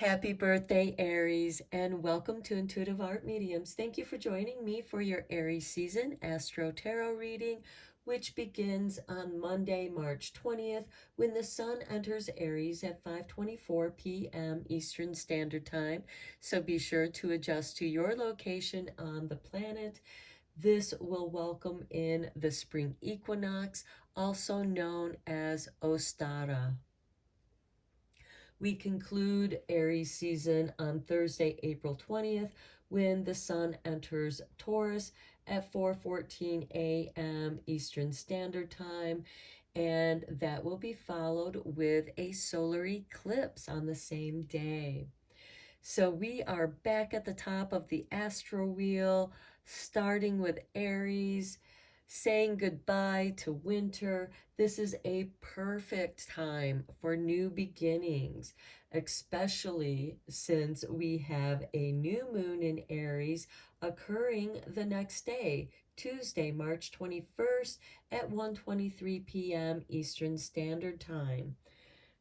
Happy birthday, Aries, and welcome to Intuitive Art Mediums. Thank you for joining me for your Aries season Astro Tarot reading, which begins on Monday, March 20th, when the Sun enters Aries at 5:24 p.m. Eastern Standard Time. So be sure to adjust to your location on the planet. This will welcome in the spring equinox, also known as Ostara. We conclude Aries season on Thursday, April 20th, when the Sun enters Taurus at 4:14 a.m. Eastern Standard Time, and that will be followed with a solar eclipse on the same day. So we are back at the top of the astro wheel, starting with Aries, saying goodbye to winter. This is a perfect time for new beginnings, especially since we have a new moon in Aries occurring the next day, Tuesday, March 21st at 1:23 p.m. Eastern Standard Time.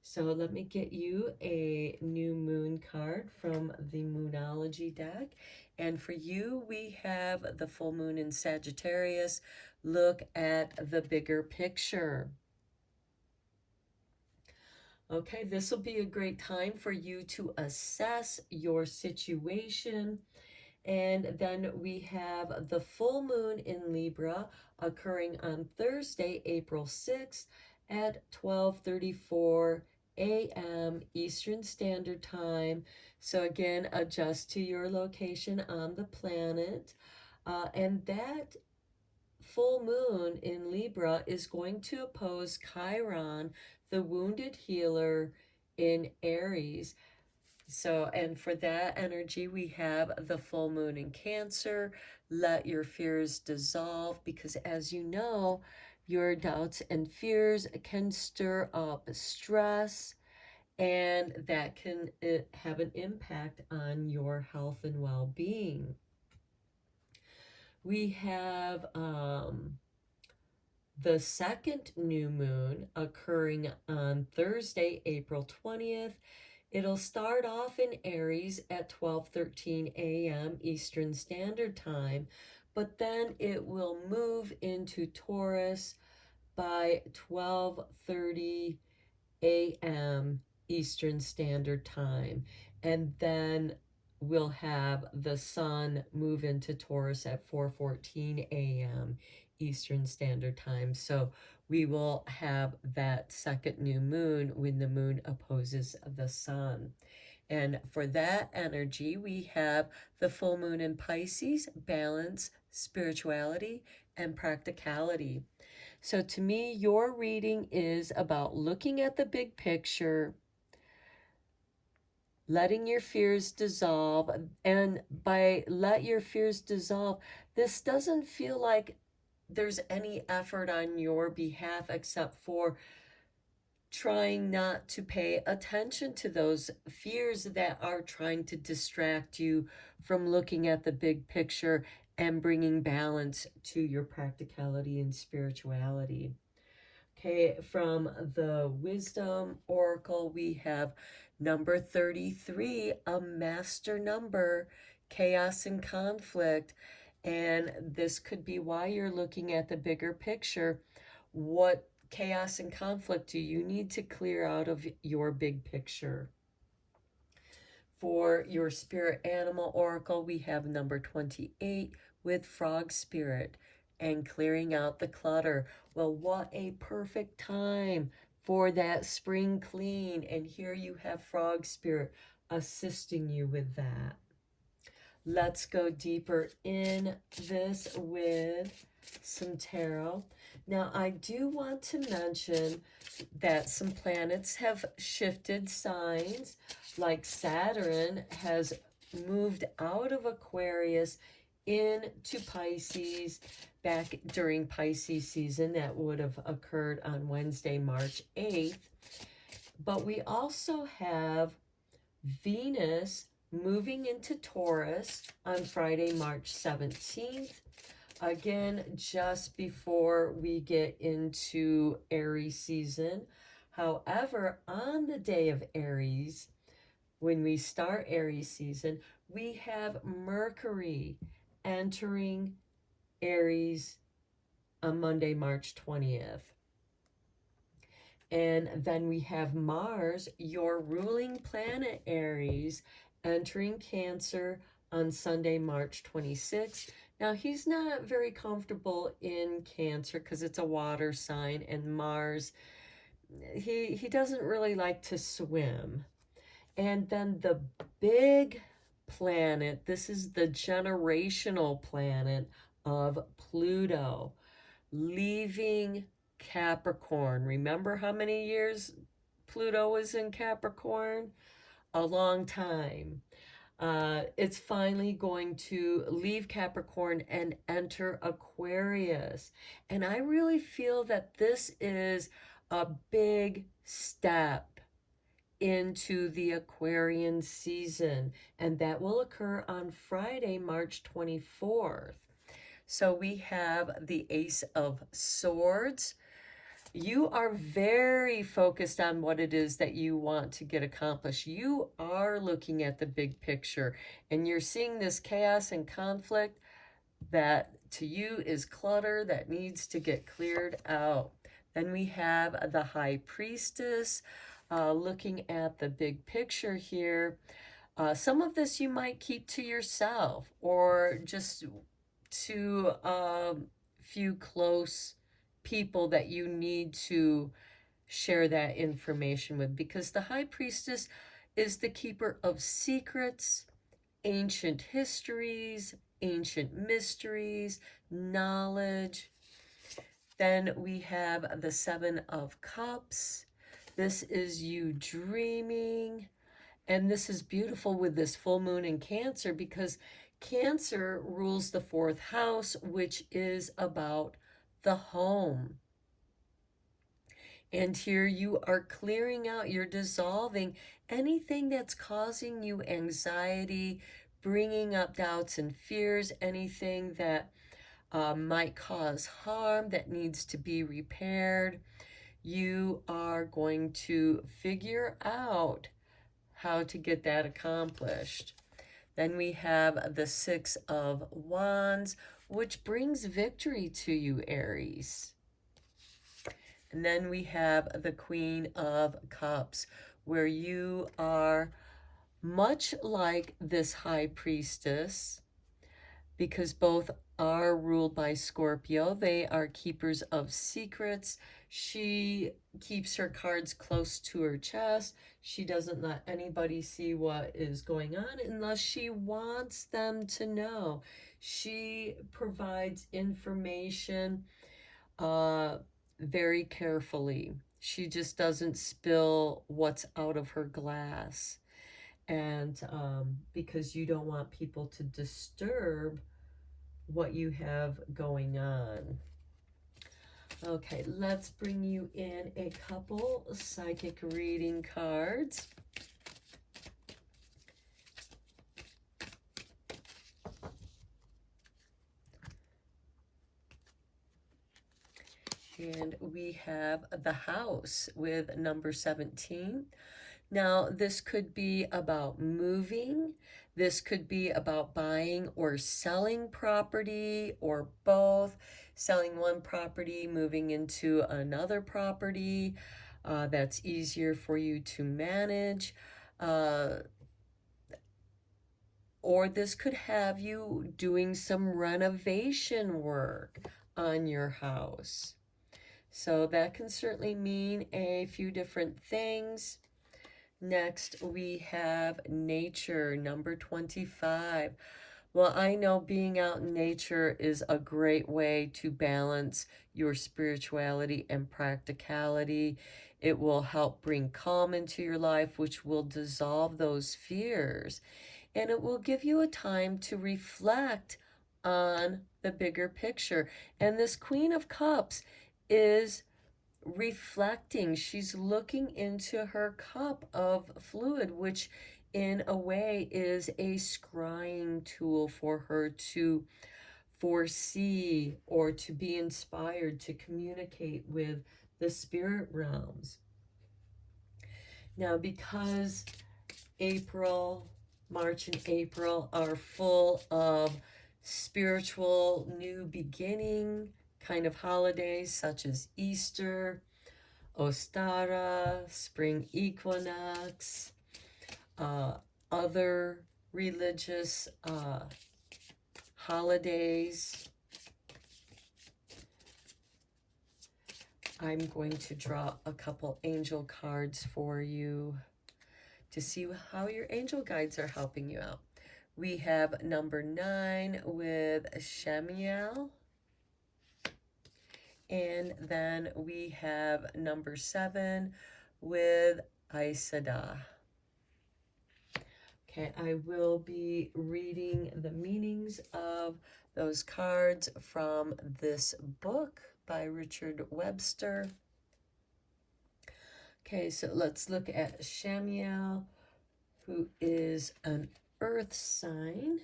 So let me get you a new moon card from the Moonology deck. And for you, we have the full moon in Sagittarius. Look at the bigger picture. Okay, this will be a great time for you to assess your situation. And then we have the full moon in Libra occurring on Thursday, April 6th at 12:34 a.m. Eastern Standard Time. So again, adjust to your location on the planet. And that full moon in Libra is going to oppose Chiron, the wounded healer in Aries. So, and for that energy, we have the full moon in Cancer. Let your fears dissolve, because as you know, your doubts and fears can stir up stress, and that can have an impact on your health and well-being. We have the second new moon occurring on Thursday, April 20th. It'll start off in Aries at 12:13 a.m. Eastern Standard Time, but then it will move into Taurus by 12:30 a.m. Eastern Standard Time. And then we'll have the Sun move into Taurus at 4:14 a.m. Eastern Standard Time. So we will have that second new moon when the moon opposes the Sun. And for that energy, we have the full moon in Pisces, balance, spirituality, and practicality. So to me, your reading is about looking at the big picture, letting your fears dissolve. And by let your fears dissolve, this doesn't feel like there's any effort on your behalf except for trying not to pay attention to those fears that are trying to distract you from looking at the big picture and bringing balance to your practicality and spirituality. Okay, from the Wisdom Oracle, we have number 33, a master number, chaos and conflict. And this could be why you're looking at the bigger picture. What chaos and conflict do you need to clear out of your big picture? For your spirit animal oracle, we have number 28 with frog spirit and clearing out the clutter. Well, what a perfect time for that spring clean. And here you have frog spirit assisting you with that. Let's go deeper in this with some tarot. Now, I do want to mention that some planets have shifted signs, like Saturn has moved out of Aquarius into Pisces back during Pisces season. That would have occurred on Wednesday, March 8th. But we also have Venus moving into Taurus on Friday, March 17th. Again, just before we get into Aries season. However, on the day of Aries, when we start Aries season, we have Mercury entering Aries on Monday, March 20th. And then we have Mars, your ruling planet Aries, entering Cancer on Sunday, March 26th. Now, he's not very comfortable in Cancer because it's a water sign, and Mars, he doesn't really like to swim. And then the big planet, this is the generational planet of Pluto, leaving Capricorn. Remember how many years Pluto was in Capricorn? A long time. It's finally going to leave Capricorn and enter Aquarius. And I really feel that this is a big step into the Aquarian season, and that will occur on Friday, March 24th. So we have the Ace of Swords. You are very focused on what it is that you want to get accomplished. You are looking at the big picture, and you're seeing this chaos and conflict that to you is clutter that needs to get cleared out. Then we have the High Priestess, looking at the big picture here. Some of this you might keep to yourself, or just to a few close people that you need to share that information with, because the High Priestess is the keeper of secrets, ancient histories, ancient mysteries, knowledge. Then we have the Seven of Cups. This is you dreaming. And this is beautiful with this full moon in Cancer, because Cancer rules the fourth house, which is about the home. And here you are clearing out, you're dissolving anything that's causing you anxiety, bringing up doubts and fears, anything that might cause harm that needs to be repaired. You are going to figure out how to get that accomplished. Then we have the Six of Wands, which brings victory to you, Aries. And then we have the Queen of Cups, where you are much like this High Priestess, because both are ruled by Scorpio. They are keepers of secrets. She keeps her cards close to her chest. She doesn't let anybody see what is going on unless she wants them to know. She provides information very carefully. She just doesn't spill what's out of her glass. And because you don't want people to disturb what you have going on. Okay, let's bring you in a couple psychic reading cards. And we have the house with number 17. Now, this could be about moving. This could be about buying or selling property, or both. Selling one property, moving into another property that's easier for you to manage. Or this could have you doing some renovation work on your house. So that can certainly mean a few different things. Next, we have nature, number 25. Well, I know being out in nature is a great way to balance your spirituality and practicality. It will help bring calm into your life, which will dissolve those fears. And it will give you a time to reflect on the bigger picture. And this Queen of Cups is reflecting. She's looking into her cup of fluid, which in a way is a scrying tool for her to foresee or to be inspired to communicate with the spirit realms. Now, because April, March and April are full of spiritual new beginning kind of holidays such as Easter, Ostara, spring equinox, uh, other religious holidays. I'm going to draw a couple angel cards for you to see how your angel guides are helping you out. We have number 9 with Shemiel. And then we have number 7 with Aisada. Okay, I will be reading the meanings of those cards from this book by Richard Webster. Okay, so let's look at Shamiel, who is an earth sign.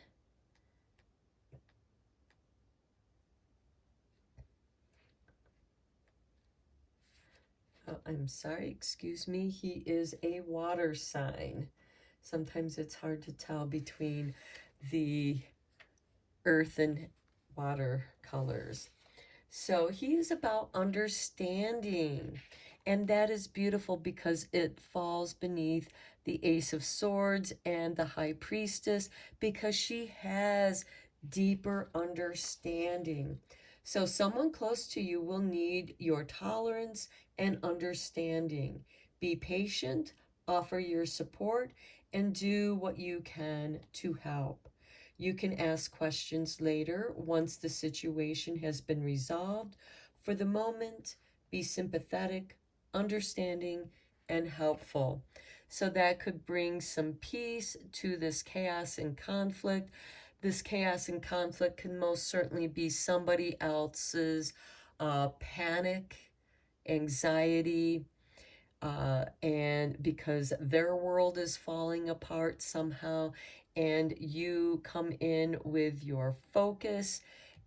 Oh, I'm sorry, excuse me. He is a water sign. Sometimes it's hard to tell between the earth and water colors. So he is about understanding. And that is beautiful because it falls beneath the Ace of Swords and the High Priestess because she has deeper understanding. So someone close to you will need your tolerance and understanding. Be patient, offer your support, and do what you can to help. You can ask questions later once the situation has been resolved. For the moment, be sympathetic, understanding, and helpful. So that could bring some peace to this chaos and conflict. This chaos and conflict can most certainly be somebody else's panic, anxiety, and because their world is falling apart somehow, and you come in with your focus,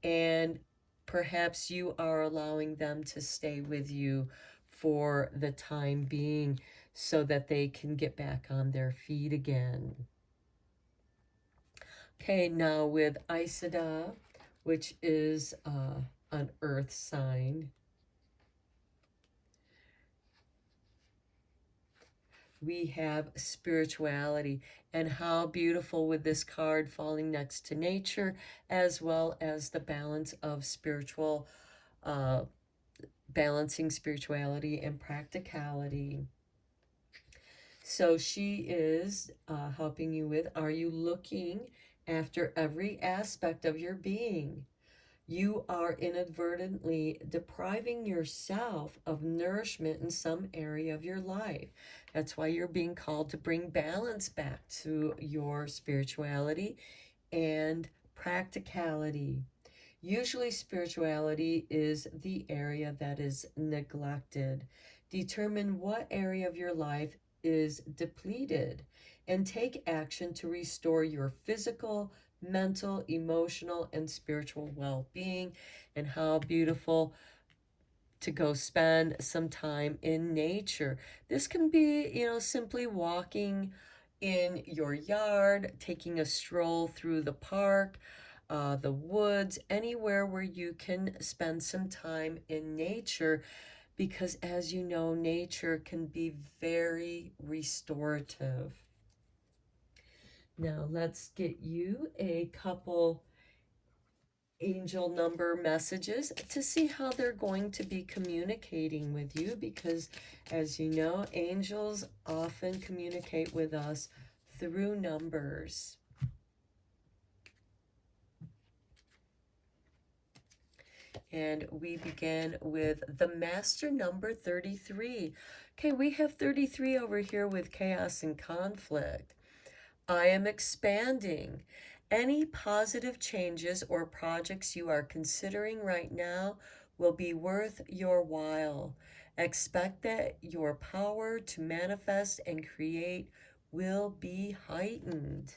and perhaps you are allowing them to stay with you for the time being so that they can get back on their feet again. Okay, now with Isada, which is an earth sign, we have spirituality, and how beautiful with this card falling next to nature, as well as the balance of spiritual, balancing spirituality and practicality. So she is helping you with, are you looking after every aspect of your being? You are inadvertently depriving yourself of nourishment in some area of your life. That's why you're being called to bring balance back to your spirituality and practicality. Usually, spirituality is the area that is neglected. Determine what area of your life is depleted and take action to restore your physical, mental, emotional, and spiritual well being. And how beautiful to go spend some time in nature. This can be, simply walking in your yard, taking a stroll through the park, the woods, anywhere where you can spend some time in nature, because as you know, nature can be very restorative. Now, let's get you a couple angel number messages to see how they're going to be communicating with you, because as you know, angels often communicate with us through numbers. And we begin with the master number 33. Okay, we have 33 over here with chaos and conflict. I am expanding. Any positive changes or projects you are considering right now will be worth your while. Expect that your power to manifest and create will be heightened.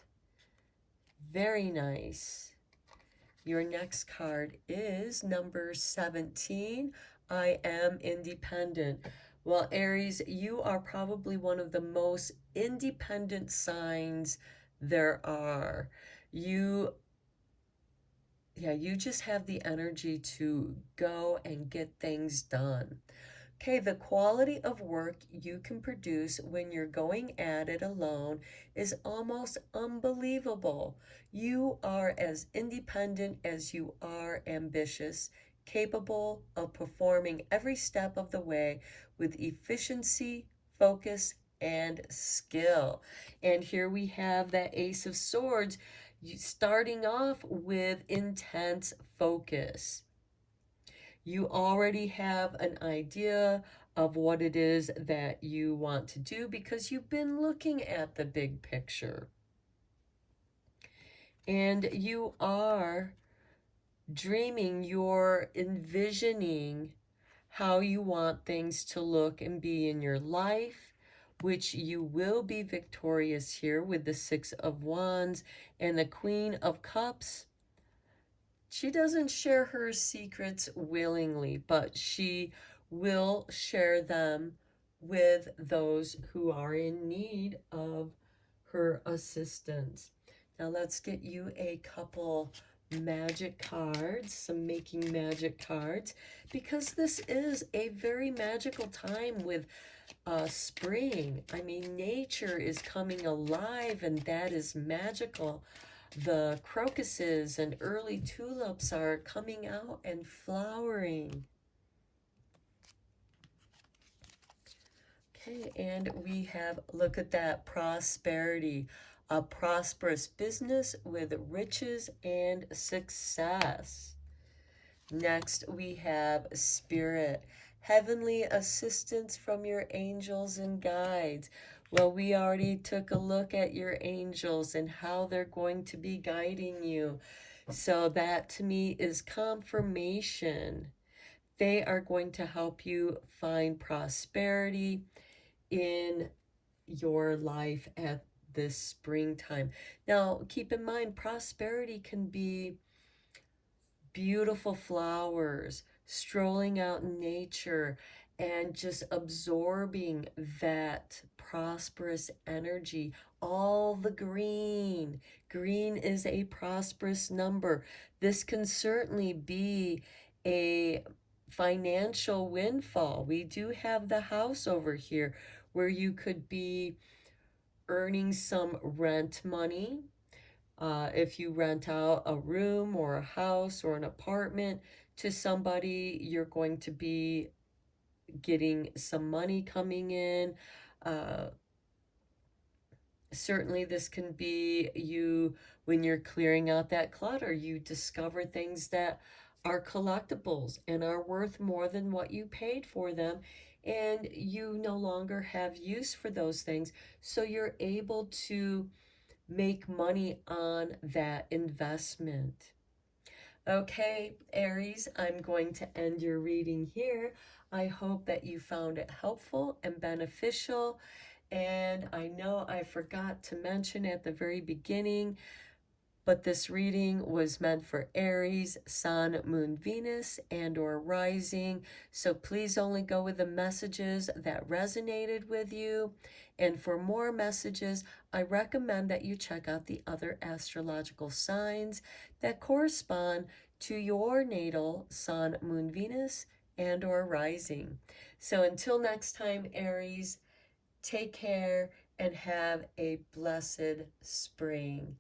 Very nice. Your next card is number 17. I am independent. Well, Aries, you are probably one of the most independent signs there are. You, yeah, you just have the energy to go and get things done. Okay, the quality of work you can produce when you're going at it alone is almost unbelievable. You are as independent as you are ambitious, capable of performing every step of the way with efficiency, focus, and skill. And here we have that Ace of Swords, starting off with intense focus. You already have an idea of what it is that you want to do because you've been looking at the big picture. And you are dreaming, you're envisioning how you want things to look and be in your life, which you will be victorious here with the Six of Wands and the Queen of Cups. She doesn't share her secrets willingly, but she will share them with those who are in need of her assistance. Now let's get you a couple magic cards, some making magic cards, because this is a very magical time with spring. I mean, nature is coming alive, and that is magical. The crocuses and early tulips are coming out and flowering. Okay, and we have, look at that, prosperity, a prosperous business with riches and success. Next, we have spirit, heavenly assistance from your angels and guides. Well, we already took a look at your angels and how they're going to be guiding you. So that to me is confirmation. They are going to help you find prosperity in your life at this springtime. Now, keep in mind, prosperity can be beautiful flowers, strolling out in nature, and just absorbing that prosperous energy. All the green. Green is a prosperous number. This can certainly be a financial windfall. We do have the house over here where you could be earning some rent money if you rent out a room or a house or an apartment to somebody, you're going to be getting some money coming in. Uh, Certainly, this can be you when you're clearing out that clutter, you discover things that are collectibles and are worth more than what you paid for them. And you no longer have use for those things. So you're able to make money on that investment. Okay, Aries, I'm going to end your reading here. I hope that you found it helpful and beneficial. And I know I forgot to mention at the very beginning, but this reading was meant for Aries, Sun, Moon, Venus, and or rising. So please only go with the messages that resonated with you. And for more messages, I recommend that you check out the other astrological signs that correspond to your natal Sun, Moon, Venus, and or rising. So until next time, Aries, take care and have a blessed spring.